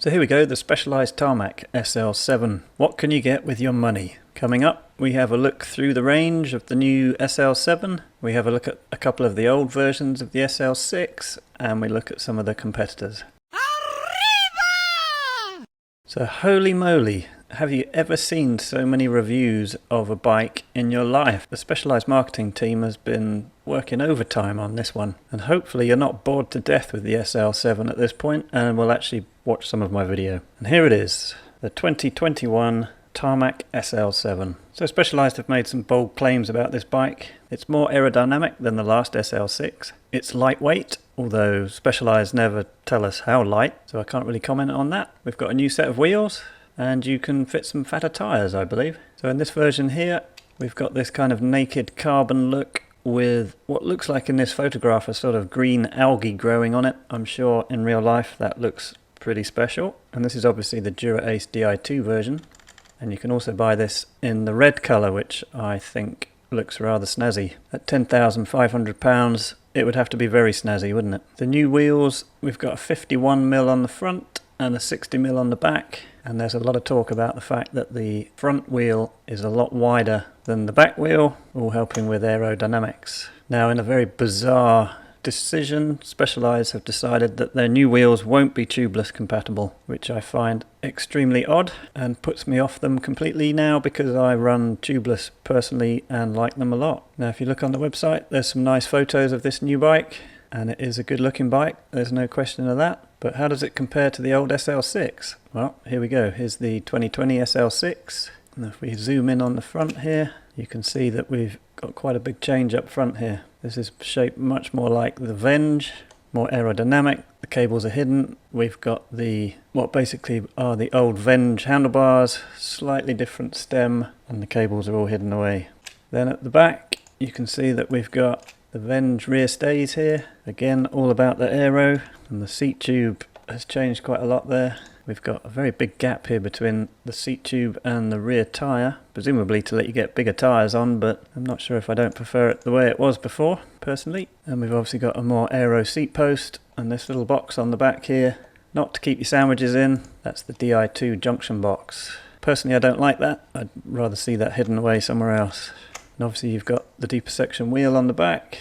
So here we go, the Specialized Tarmac SL7. What can you get with your money? Coming up, we have a look through the range of the new SL7, we have a look at a couple of the old versions of the SL6, and we look at some of the competitors. Arriba! So holy moly, have you ever seen so many reviews of a bike in your life? The Specialized marketing team has been working overtime on this one, and hopefully you're not bored to death with the SL7 at this point and will actually watch some of my video. And here it is, the 2021 Tarmac SL7. So Specialized have made some bold claims about this bike. It's more aerodynamic than the last SL6. It's lightweight, although Specialized never tell us how light, so I can't really comment on that. We've got a new set of wheels, and you can fit some fatter tyres, I believe. So in this version here, we've got this kind of naked carbon look with what looks like in this photograph a sort of green algae growing on it. I'm sure in real life that looks pretty special. And this is obviously the Dura Ace Di2 version. And you can also buy this in the red colour, which I think looks rather snazzy. At £10,500, it would have to be very snazzy, wouldn't it? The new wheels, we've got a 51mm on the front and a 60mm on the back. And there's a lot of talk about the fact that the front wheel is a lot wider than the back wheel, all helping with aerodynamics. Now, in a very bizarre decision, Specialized have decided that their new wheels won't be tubeless compatible, which I find extremely odd and puts me off them completely now because I run tubeless personally and like them a lot. Now, if you look on the website, there's some nice photos of this new bike, and it is a good looking bike, there's no question of that. But how does it compare to the old SL6? Well, here we go. Here's the 2020 SL6. And if we zoom in on the front here, you can see that we've got quite a big change up front here. This is shaped much more like the Venge, more aerodynamic. The cables are hidden. We've got the what basically are the old Venge handlebars, slightly different stem, and the cables are all hidden away. Then at the back, you can see that we've got the Venge rear stays here. Again, all about the aero, and the seat tube has changed quite a lot there. We've got a very big gap here between the seat tube and the rear tyre, presumably to let you get bigger tyres on, but I'm not sure if I don't prefer it the way it was before, personally. And we've obviously got a more aero seat post, and this little box on the back here, not to keep your sandwiches in, that's the Di2 junction box. Personally, I don't like that. I'd rather see that hidden away somewhere else. And obviously you've got the deeper section wheel on the back.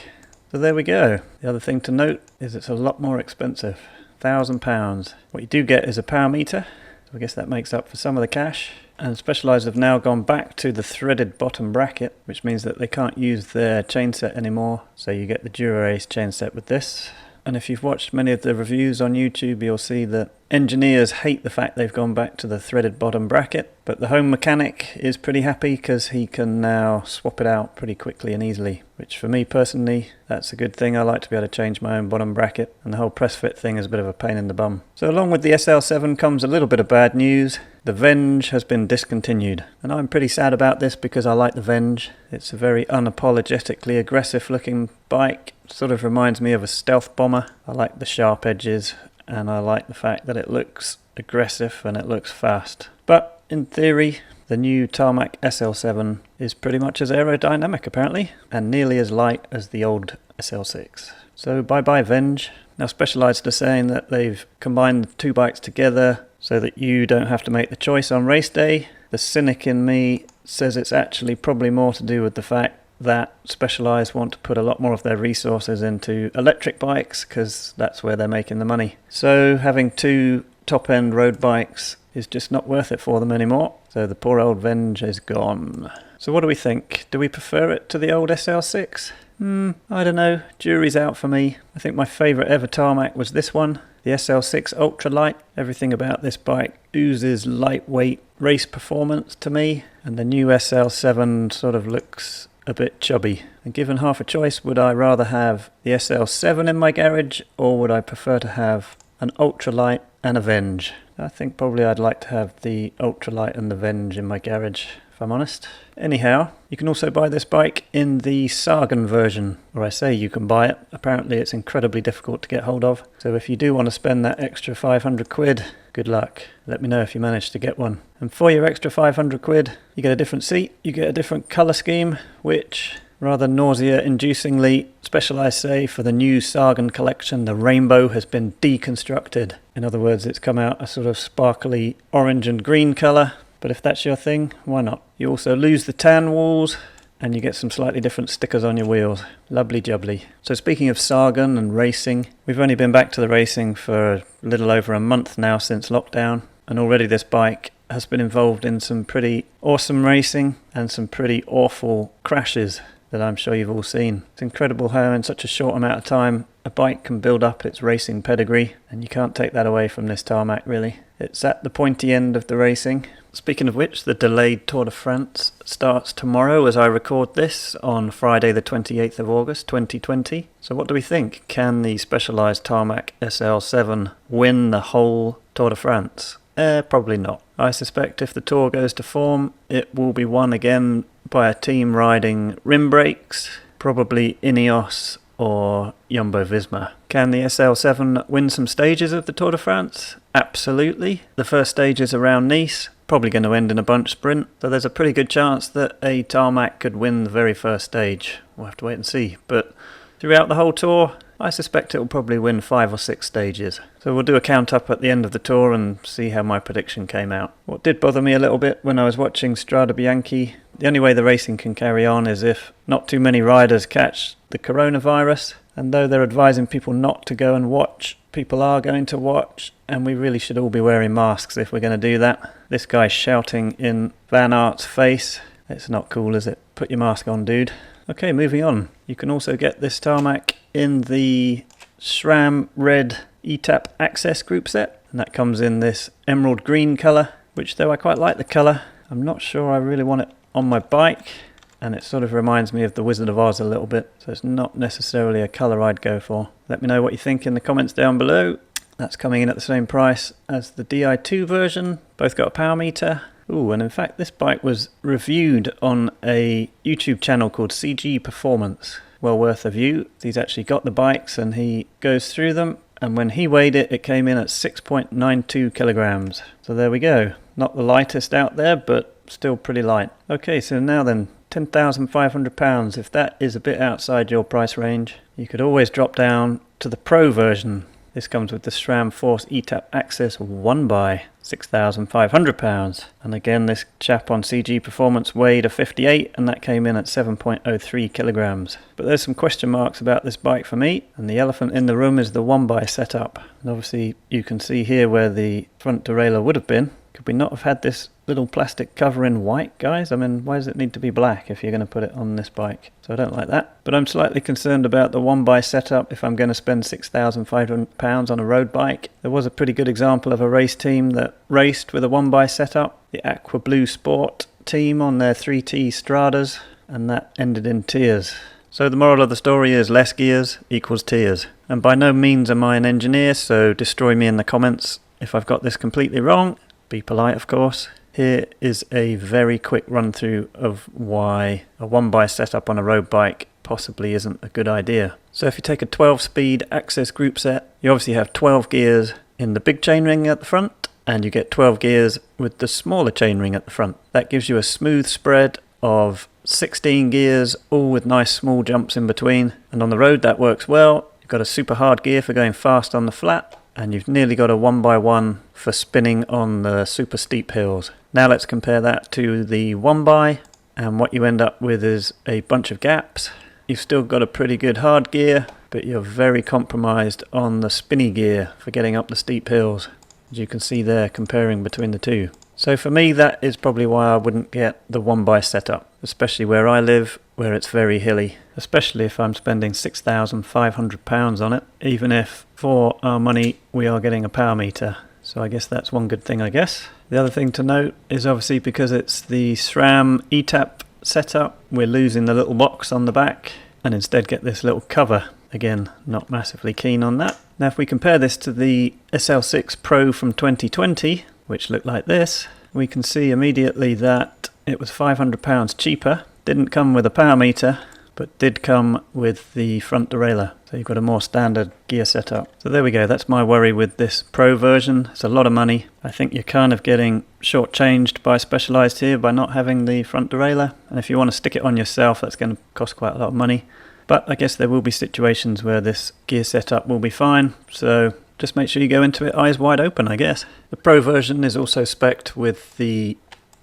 So there we go. The other thing to note is it's a lot more expensive. £1,000. What you do get is a power meter, so I guess that makes up for some of the cash. And Specialized have now gone back to the threaded bottom bracket, which means that they can't use their chain set anymore, so you get the Dura Ace chain set with this. And if you've watched many of the reviews on YouTube, you'll see that engineers hate the fact they've gone back to the threaded bottom bracket, but the home mechanic is pretty happy because he can now swap it out pretty quickly and easily, which for me personally, that's a good thing. I like to be able to change my own bottom bracket, and the whole press fit thing is a bit of a pain in the bum. So along with the SL7 comes a little bit of bad news. The Venge has been discontinued, and I'm pretty sad about this because I like the Venge. It's a very unapologetically aggressive looking bike. Sort of reminds me of a stealth bomber. I like the sharp edges, and I like the fact that it looks aggressive and it looks fast. But in theory, the new Tarmac SL7 is pretty much as aerodynamic apparently, and nearly as light as the old SL6. So bye bye Venge. Now Specialized are saying that they've combined the two bikes together so that you don't have to make the choice on race day. The cynic in me says it's actually probably more to do with the fact that Specialized want to put a lot more of their resources into electric bikes because that's where they're making the money. So having two top-end road bikes is just not worth it for them anymore. So the poor old Venge is gone. So what do we think? Do we prefer it to the old SL6? I don't know. Jury's out for me. I think my favourite ever Tarmac was this one, the SL6 Ultralight. Everything about this bike oozes lightweight race performance to me, and the new SL7 sort of looks a bit chubby. And given half a choice, would I rather have the SL7 in my garage, or would I prefer to have an ultralight and a Venge? I think probably I'd like to have the ultralight and the Venge in my garage, if I'm honest. Anyhow, you can also buy this bike in the Sagan version, or I say you can buy it. Apparently it's incredibly difficult to get hold of. So if you do want to spend that extra 500 quid, good luck. Let me know if you manage to get one. And for your extra 500 quid, you get a different seat, you get a different colour scheme, which rather nausea-inducingly, Specialized say for the new Sagan collection, the rainbow has been deconstructed. In other words, it's come out a sort of sparkly orange and green colour, but if that's your thing, why not? You also lose the tan walls, and you get some slightly different stickers on your wheels. Lovely jubbly. So speaking of Sagan and racing, we've only been back to the racing for a little over a month now since lockdown, and already this bike has been involved in some pretty awesome racing and some pretty awful crashes that I'm sure you've all seen. It's incredible how in such a short amount of time a bike can build up its racing pedigree, and you can't take that away from this tarmac really. It's at the pointy end of the racing. Speaking of which, the delayed Tour de France starts tomorrow as I record this on Friday the 28th of August 2020. So what do we think? Can the Specialized Tarmac SL7 win the whole Tour de France? Probably not. I suspect if the Tour goes to form, it will be won again by a team riding rim brakes, probably Ineos or Jumbo-Visma. Can the SL7 win some stages of the Tour de France? Absolutely. The first stage is around Nice, probably going to end in a bunch sprint, so there's a pretty good chance that a tarmac could win the very first stage. We'll have to wait and see. But throughout the whole Tour, I suspect it will probably win 5 or 6 stages. So we'll do a count up at the end of the Tour and see how my prediction came out. What did bother me a little bit when I was watching Strade Bianche, the only way the racing can carry on is if not too many riders catch the coronavirus. And though they're advising people not to go and watch, people are going to watch, and we really should all be wearing masks if we're going to do that. This guy's shouting in Van Aert's face. It's not cool, is it? Put your mask on, dude. Okay, moving on. You can also get this tarmac in the SRAM Red eTap Access group set, and that comes in this emerald green colour, which though I quite like the colour, I'm not sure I really want it on my bike, and it sort of reminds me of the Wizard of Oz a little bit, so it's not necessarily a colour I'd go for. Let me know what you think in the comments down below. That's coming in at the same price as the Di2 version, both got a power meter. Ooh, and in fact this bike was reviewed on a YouTube channel called CG Performance. Well worth a view. He's actually got the bikes and he goes through them, and when he weighed it, it came in at 6.92 kilograms. So there we go. Not the lightest out there, but still pretty light. Okay, so now then, £10,500. If that is a bit outside your price range, you could always drop down to the Pro version. This comes with the SRAM Force eTap Access 1x, £6,500. And again, this chap on CG Performance weighed a 58, and that came in at 7.03 kilograms. But there's some question marks about this bike for me, and the elephant in the room is the 1x setup. And obviously you can see here where the front derailleur would have been. Could we not have had this little plastic cover in white, guys? I mean, why does it need to be black if you're going to put it on this bike? So I don't like that. But I'm slightly concerned about the 1x setup if I'm going to spend £6,500 on a road bike. There was a pretty good example of a race team that raced with a 1x setup, the Aqua Blue Sport team on their 3T Stradas, and that ended in tears. So the moral of the story is less gears equals tears. And by no means am I an engineer, so destroy me in the comments if I've got this completely wrong. Be polite, of course. Here is a very quick run through of why a 1x setup on a road bike possibly isn't a good idea. So if you take a 12-speed Access group set, you obviously have 12 gears in the big chainring at the front, and you get 12 gears with the smaller chainring at the front. That gives you a smooth spread of 16 gears, all with nice small jumps in between. And on the road that works well. You've got a super hard gear for going fast on the flat, and you've nearly got a 1x1 for spinning on the super steep hills. Now let's compare that to the 1x, and what you end up with is a bunch of gaps. You've still got a pretty good hard gear, but you're very compromised on the spinny gear for getting up the steep hills, as you can see there comparing between the two. So for me, that is probably why I wouldn't get the 1x setup, especially where I live, where it's very hilly, especially if I'm spending £6,500 on it, even if for our money we are getting a power meter. So I guess that's one good thing, I guess. The other thing to note is obviously because it's the SRAM eTap setup, we're losing the little box on the back and instead get this little cover. Again, not massively keen on that. Now if we compare this to the SL6 Pro from 2020, which looked like this, we can see immediately that it was £500 cheaper. Didn't come with a power meter, but did come with the front derailleur. So you've got a more standard gear setup. So there we go, that's my worry with this Pro version. It's a lot of money. I think you're kind of getting shortchanged by Specialized here by not having the front derailleur. And if you want to stick it on yourself, that's going to cost quite a lot of money. But I guess there will be situations where this gear setup will be fine. So just make sure you go into it eyes wide open, I guess. The Pro version is also spec'd with the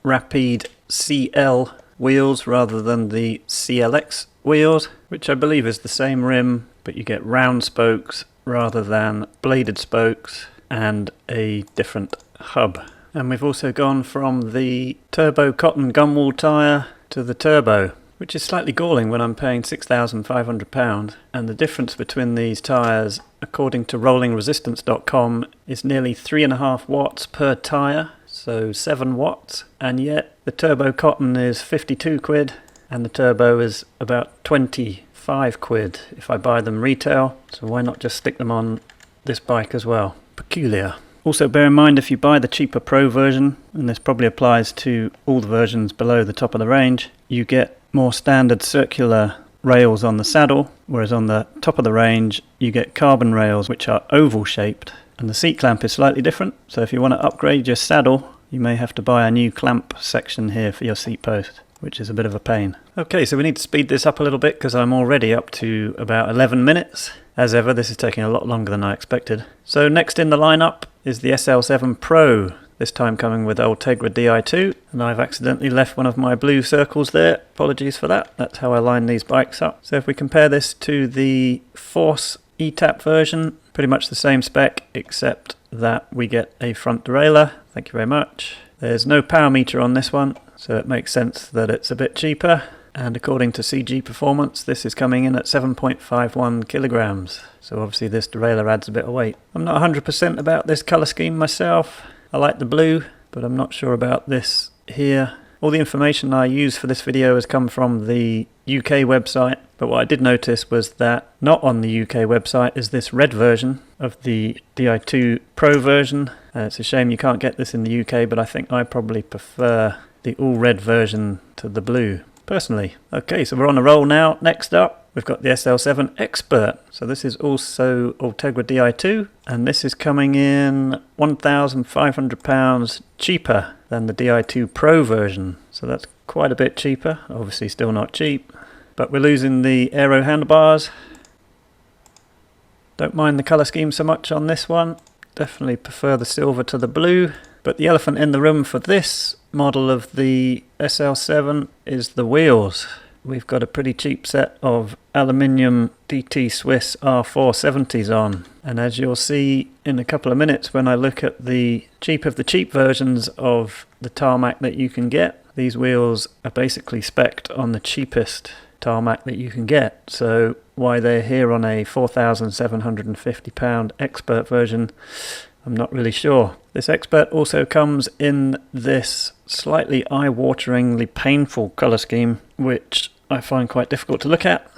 Rapide CL wheels rather than the CLX wheels, which I believe is the same rim, but you get round spokes rather than bladed spokes and a different hub. And we've also gone from the turbo cotton gumwall tyre to the turbo, which is slightly galling when I'm paying £6,500, and the difference between these tyres, according to rollingresistance.com, is nearly 3.5 watts per tyre, so 7 watts, and yet the turbo cotton is 52 quid and the turbo is about 25 quid if I buy them retail, so why not just stick them on this bike as well? Peculiar. Also bear in mind, if you buy the cheaper Pro version, and this probably applies to all the versions below the top of the range, you get more standard circular rails on the saddle, whereas on the top of the range you get carbon rails which are oval shaped, and the seat clamp is slightly different, so if you want to upgrade your saddle you may have to buy a new clamp section here for your seat post, which is a bit of a pain. Okay, so we need to speed this up a little bit because I'm already up to about 11 minutes. As ever, this is taking a lot longer than I expected. So next in the lineup is the SL7 Pro, this time coming with Ultegra Di2, and I've accidentally left one of my blue circles there. Apologies for that, that's how I line these bikes up. So if we compare this to the Force eTap version, pretty much the same spec, except that we get a front derailleur. Thank you very much. There's no power meter on this one, so it makes sense that it's a bit cheaper. And according to CG Performance, this is coming in at 7.51 kilograms. So obviously this derailleur adds a bit of weight. I'm not 100% about this colour scheme myself. I like the blue, but I'm not sure about this here. All the information I use for this video has come from the UK website, but what I did notice was that not on the UK website is this red version of the Di2 Pro version. It's a shame you can't get this in the UK, but I think I probably prefer the all red version to the blue, personally. Okay, so we're on a roll now. Next up, we've got the SL7 Expert. So this is also Ultegra Di2, and this is coming in £1,500 cheaper than the Di2 Pro version. So that's quite a bit cheaper. Obviously still not cheap, but we're losing the aero handlebars. Don't mind the colour scheme so much on this one. Definitely prefer the silver to the blue. But the elephant in the room for this model of the SL7 is the wheels. We've got a pretty cheap set of aluminium DT Swiss R470s on, and as you'll see in a couple of minutes when I look at the cheap of the cheap versions of the tarmac that you can get, these wheels are basically spec'd on the cheapest tarmac that you can get. So why they're here on a £4,750 Expert version, I'm not really sure. This Expert also comes in this slightly eye-wateringly painful colour scheme, which I find quite difficult to look at.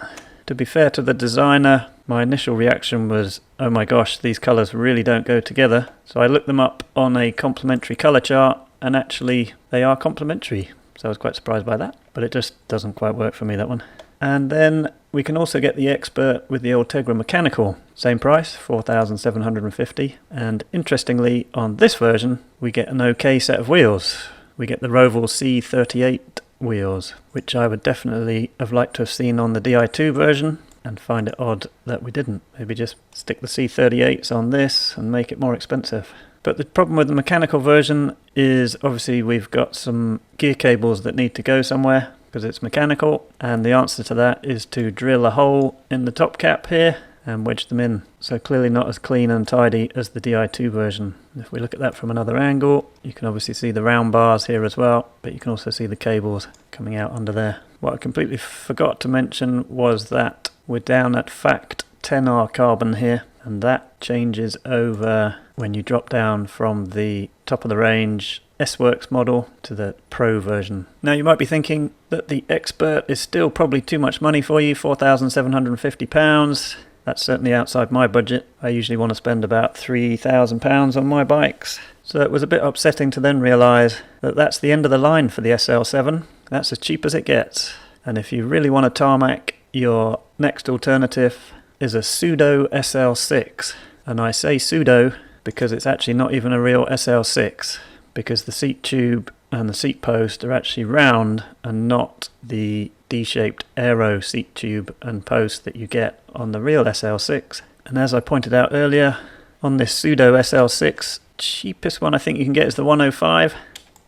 To be fair to the designer, my initial reaction was, oh my gosh, these colours really don't go together. So I looked them up on a complementary colour chart, and actually they are complementary. So I was quite surprised by that, but it just doesn't quite work for me, that one. And then we can also get the Expert with the Ultegra Mechanical. Same price, £4,750. And interestingly, on this version, we get an okay set of wheels. We get the Roval C38 wheels, which I would definitely have liked to have seen on the Di2 version, and find it odd that we didn't. Maybe just stick the C38s on this and make it more expensive. But the problem with the mechanical version is obviously we've got some gear cables that need to go somewhere because it's mechanical, and the answer to that is to drill a hole in the top cap here and wedge them in. So clearly not as clean and tidy as the Di2 version. If we look at that from another angle, you can obviously see the round bars here as well, but you can also see the cables coming out under there. What I completely forgot to mention was that we're down at FACT 10R carbon here, and that changes over when you drop down from the top of the range S-Works model to the Pro version. Now you might be thinking that the Expert is still probably too much money for you, £4,750. That's certainly outside my budget. I usually want to spend about £3,000 on my bikes. So it was a bit upsetting to then realise that that's the end of the line for the SL7. That's as cheap as it gets. And if you really want a tarmac, your next alternative is a pseudo SL6. And I say pseudo because it's actually not even a real SL6, because the seat tube and the seat post are actually round and not the D-shaped aero seat tube and post that you get on the real SL6. And as I pointed out earlier, on this pseudo SL6. Cheapest one I think you can get is the 105,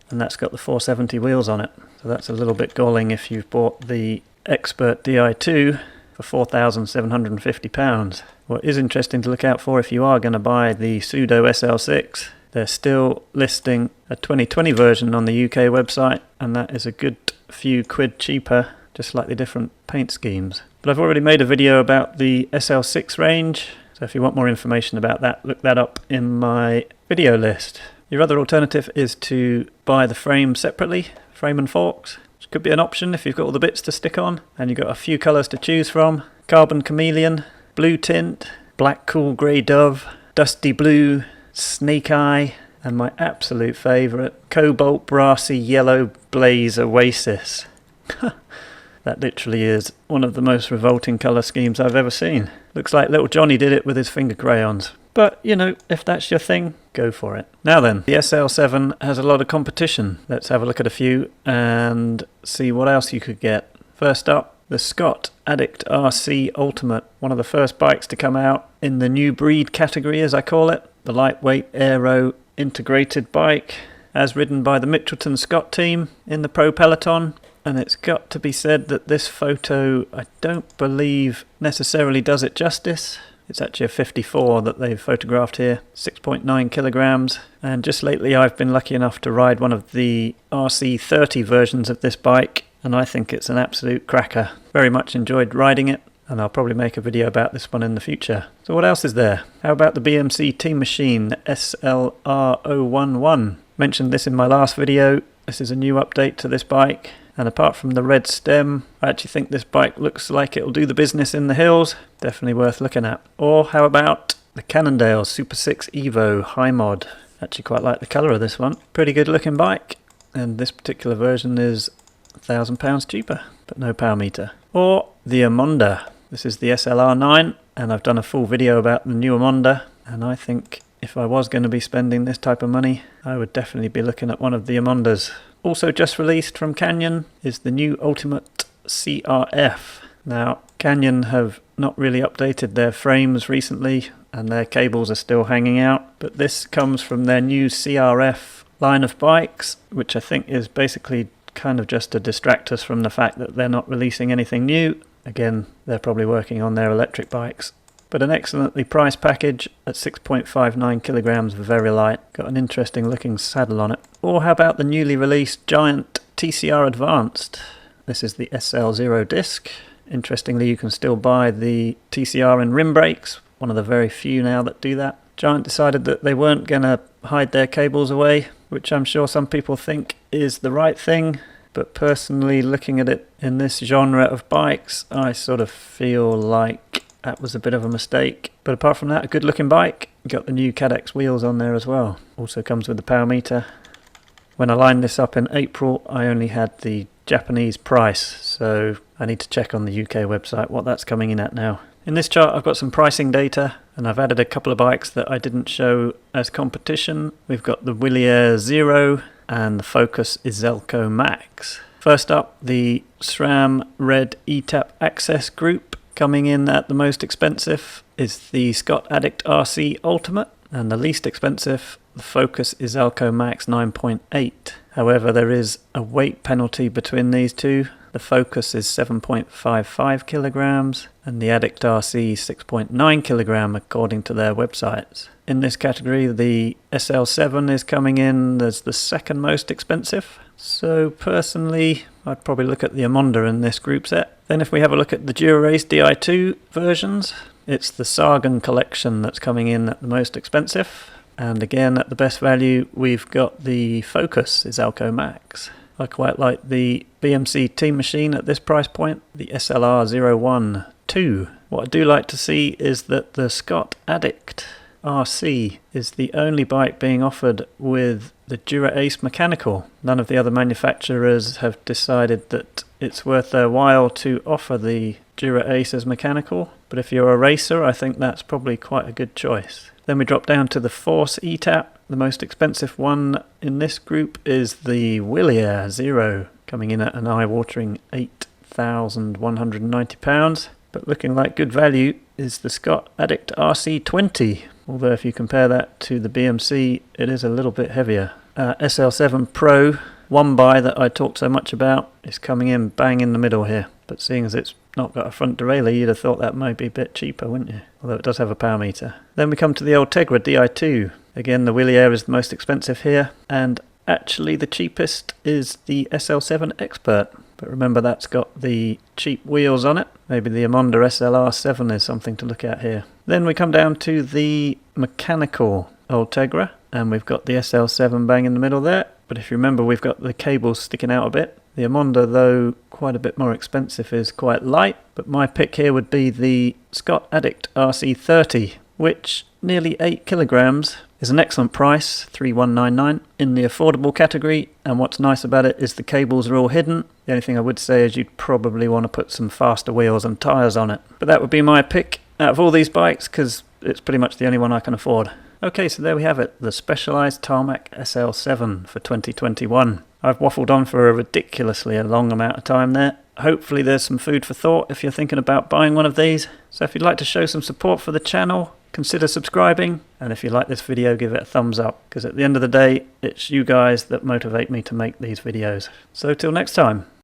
and that's got the 470 wheels on it. So that's a little bit galling if you've bought the Expert Di2 for £4,750. What is interesting to look out for if you are going to buy the pseudo SL6, they're still listing a 2020 version on the UK website, and that is a good few quid cheaper, just slightly different paint schemes. But I've already made a video about the SL6 range, so if you want more information about that, look that up in my video list. Your other alternative is to buy the frame separately, frame and forks, which could be an option if you've got all the bits to stick on, and you've got a few colours to choose from. Carbon Chameleon, Blue Tint, Black Cool Grey Dove, Dusty Blue, Snake Eye, and my absolute favourite, Cobalt Brassy Yellow Blaze Oasis. That literally is one of the most revolting colour schemes I've ever seen. Looks like little Johnny did it with his finger crayons. But, you know, if that's your thing, go for it. Now then, the SL7 has a lot of competition. Let's have a look at a few and see what else you could get. First up, the Scott Addict RC Ultimate, one of the first bikes to come out in the new breed category, as I call it. The lightweight aero integrated bike, as ridden by the Mitchelton Scott team in the Pro Peloton. And it's got to be said that this photo, I don't believe necessarily does it justice. It's actually a 54 that they've photographed here, 6.9 kilograms. And just lately I've been lucky enough to ride one of the RC30 versions of this bike, and I think it's an absolute cracker. Very much enjoyed riding it, and I'll probably make a video about this one in the future. So what else is there? How about the BMC Teammachine SLR011? Mentioned this in my last video. This is a new update to this bike. And apart from the red stem, I actually think this bike looks like it'll do the business in the hills. Definitely worth looking at. Or how about the Cannondale Supersix Evo High Mod? Actually quite like the colour of this one. Pretty good looking bike. And this particular version is £1,000 cheaper, but no power meter. Or the Emonda. This is the SLR9, and I've done a full video about the new Emonda. And I think if I was going to be spending this type of money, I would definitely be looking at one of the Emondas. Also just released from Canyon is the new Ultimate CRF. Now, Canyon have not really updated their frames recently, and their cables are still hanging out, but this comes from their new CRF line of bikes, which I think is basically kind of just to distract us from the fact that they're not releasing anything new. Again, they're probably working on their electric bikes. But an excellently priced package at 6.59 kilograms, very light. Got an interesting looking saddle on it. Or how about the newly released Giant TCR Advanced? This is the SL0 disc. Interestingly, you can still buy the TCR in rim brakes. One of the very few now that do that. Giant decided that they weren't going to hide their cables away, which I'm sure some people think is the right thing. But personally, looking at it in this genre of bikes, I sort of feel like that was a bit of a mistake. But apart from that, a good looking bike. Got the new Cadex wheels on there as well. Also comes with the power meter. When I lined this up in April, I only had the Japanese price, so I need to check on the UK website what that's coming in at now. In this chart I've got some pricing data, and I've added a couple of bikes that I didn't show as competition. We've got the Willier Zero and the Focus Izelco Max. First up, the SRAM Red eTap Access Group. Coming in at the most expensive is the Scott Addict RC Ultimate, and the least expensive, the Focus Izelco Max 9.8. However, there is a weight penalty between these two. The Focus is 7.55 kilograms and the Addict RC 6.9 kilogram according to their websites. In this category, the SL7 is coming in as the second most expensive. So personally, I'd probably look at the Emonda in this group set. Then if we have a look at the Dura Di2 versions, it's the Sagan collection that's coming in at the most expensive. And again, at the best value, we've got the Focus Izelco Max. I quite like the BMC Teammachine at this price point, the SLR012. What I do like to see is that the Scott Addict RC is the only bike being offered with the Dura Ace mechanical. None of the other manufacturers have decided that it's worth their while to offer the Dura Ace as mechanical, but if you're a racer, I think that's probably quite a good choice. Then we drop down to the Force eTap. The most expensive one in this group is the Willier Zero, coming in at an eye-watering £8,190. But looking like good value is the Scott Addict RC20, although if you compare that to the BMC, it is a little bit heavier. SL7 Pro, one buy that I talked so much about, is coming in bang in the middle here. But seeing as it's not got a front derailleur, you'd have thought that might be a bit cheaper, wouldn't you? Although it does have a power meter. Then we come to the Ultegra Di2. Again, the wheelie air is the most expensive here, and actually the cheapest is the SL7 Expert. But remember, that's got the cheap wheels on it. Maybe the Emonda SLR7 is something to look at here. Then we come down to the mechanical Ultegra, and we've got the SL7 bang in the middle there. But if you remember, we've got the cables sticking out a bit. The Emonda, though quite a bit more expensive, is quite light. But my pick here would be the Scott Addict RC30, which nearly 8 kilograms is an excellent price, $3,199 in the affordable category. And what's nice about it is the cables are all hidden. The only thing I would say is you'd probably want to put some faster wheels and tyres on it. But that would be my pick out of all these bikes, because it's pretty much the only one I can afford. Okay, so there we have it, the Specialized Tarmac SL7 for 2021. I've waffled on for a ridiculously long amount of time there. Hopefully there's some food for thought if you're thinking about buying one of these. So if you'd like to show some support for the channel, consider subscribing. And if you like this video, give it a thumbs up, because at the end of the day, it's you guys that motivate me to make these videos. So till next time.